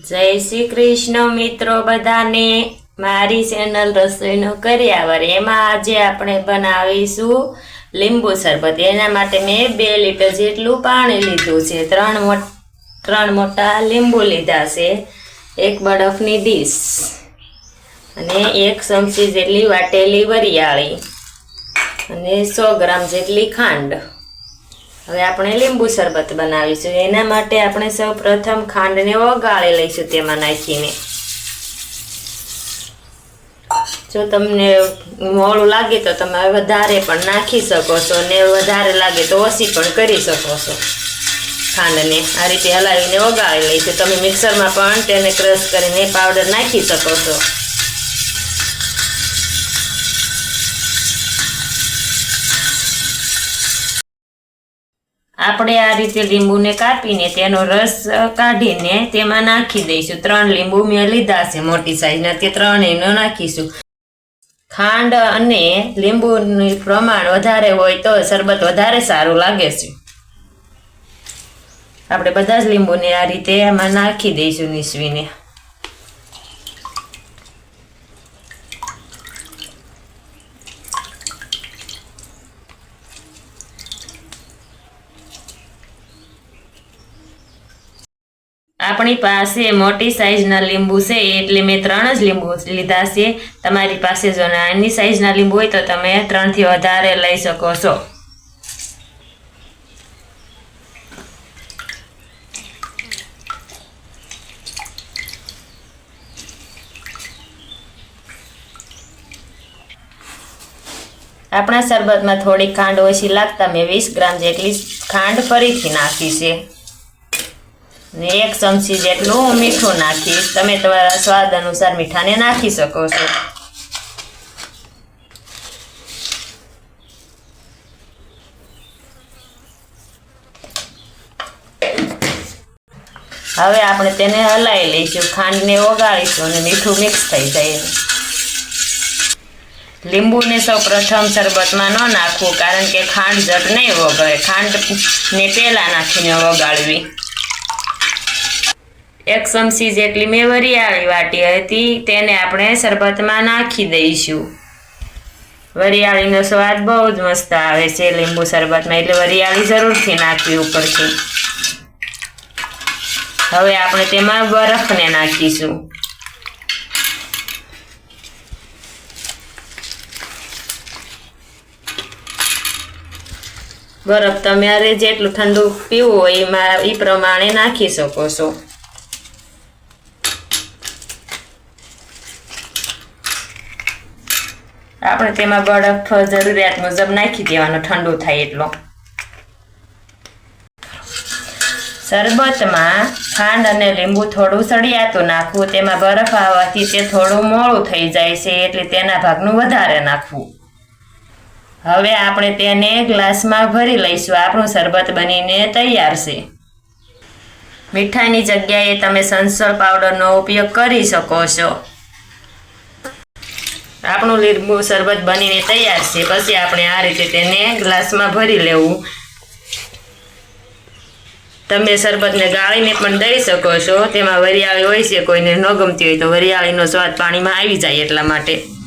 જય શ્રી કૃષ્ણ મિત્રો બધાને મારી ચેનલ રસોઈનો કર્યાવર એમાં આજે આપણે બનાવીશું લીંબુ શરબત। એના માટે મેં 2 લીટર જેટલું પાણી લીધું છે, 3 મોટા લીંબુ લીધા છે, 1 બરફની ડીશ અને 1 ચમચી જેટલી વાટેલી વરિયાળી અને 100 ગ્રામ જેટલી ખાંડ। હવે આપણે લીંબુ શરબત બનાવીશું। એના માટે આપણે સૌ પ્રથમ ખાંડને ઓગાળી લઈશું તેમાં નાખીને। જો તમને મોળું લાગે તો તમે વધારે પણ નાખી શકો છો ને વધારે લાગે તો ઓછી પણ કરી શકો છો। ખાંડને આ રીતે હલાવીને ઓગાળી લઈશું। તમે મિક્સરમાં પણ તેને ક્રશ કરીને પાવડર નાખી શકો છો। આપણે આ રીતે લીંબુને કાપીને તેનો રસ કાઢીને તેમાં નાખી દઈશું। 3 લીંબુ મેં લીધા છે મોટી સાઈઝના, તે 3 નાખીશું। ખાંડ અને લીંબુનું પ્રમાણ વધારે હોય તો શરબત વધારે સારું લાગે છે। આપણે બધા જ લીંબુને આ રીતે આમાં નાખી દઈશું નીસવીને। આપણી પાસે મોટી સાઈઝના લીંબુ છે એટલે મેં 3 જ લીંબુ લીધા છે। તમારી પાસે જો નાની સાઈઝના લીંબુ હોય તો તમે 3 થી વધારે લઈ શકો છો। આપણા શરબતમાં થોડી ખાંડ ઓછી લાગતા મેં 20 ગ્રામ જેટલી ખાંડ ફરીથી નાખી છે ને 1 ચમચી જેટલું મીઠું નાખીશ। તમે તમારા સ્વાદ અનુસાર મીઠાને નાખી શકો છો। હવે આપણે તેને હલાવી લઈશું। ખાંડને ઓગાળીશું અને મીઠું મિક્સ થઈ જાય। લીંબુને સૌ પ્રથમ શરબતમાં ન નાખવું, કારણ કે ખાંડ જટ નહીં ઓગળે। ખાંડને પહેલાં નાખીને ઓગાળવી। 1 ચમચી જેટલી મેં વરિયાળી વાટી હતી તેને આપણે શરબતમાં નાખી દઈશું। વરિયાળીનો સ્વાદ બહુ જ મસ્ત આવે છે લીંબુ શરબતમાં, એટલે વરિયાળી જરૂરથી નાખવી ઉપરથી। હવે આપણે તેમાં બરફને નાખીશું। બરફ તમારે જેટલું ઠંડુ પીવું હોય એમાં એ પ્રમાણે નાખી શકો છો। આપણે તેમાં બરફ જરૂરિયાત મુજબ નાખી દેવાનો, ઠંડુ થાય એટલો। શરબતમાં ખાંડ અને લીંબુ થોડું સળિયાતું નાખવું, તેમાં બરફ આવવાથી તે થોડું મોળું થઈ જાય છે એટલે તેના ભાગનું વધારે નાખવું। હવે આપણે તેને ગ્લાસમાં ભરી લઈશું। આપણું શરબત બનીને તૈયાર છે। મીઠાઈની જગ્યાએ તમે સંસળ પાવડરનો ઉપયોગ કરી શકો છો। આપણું લીંબુ શરબત બનીને તૈયાર છે। પછી આપણે આ રીતે તેને ગ્લાસમાં ભરી લેવું। તમે શરબતને ગાળીને પણ દઈ શકો છો। તેમાં વરિયાળી હોય છે, કોઈને ન ગમતી હોય તો વરિયાળીનો સ્વાદ પાણીમાં આવી જાય એટલા માટે।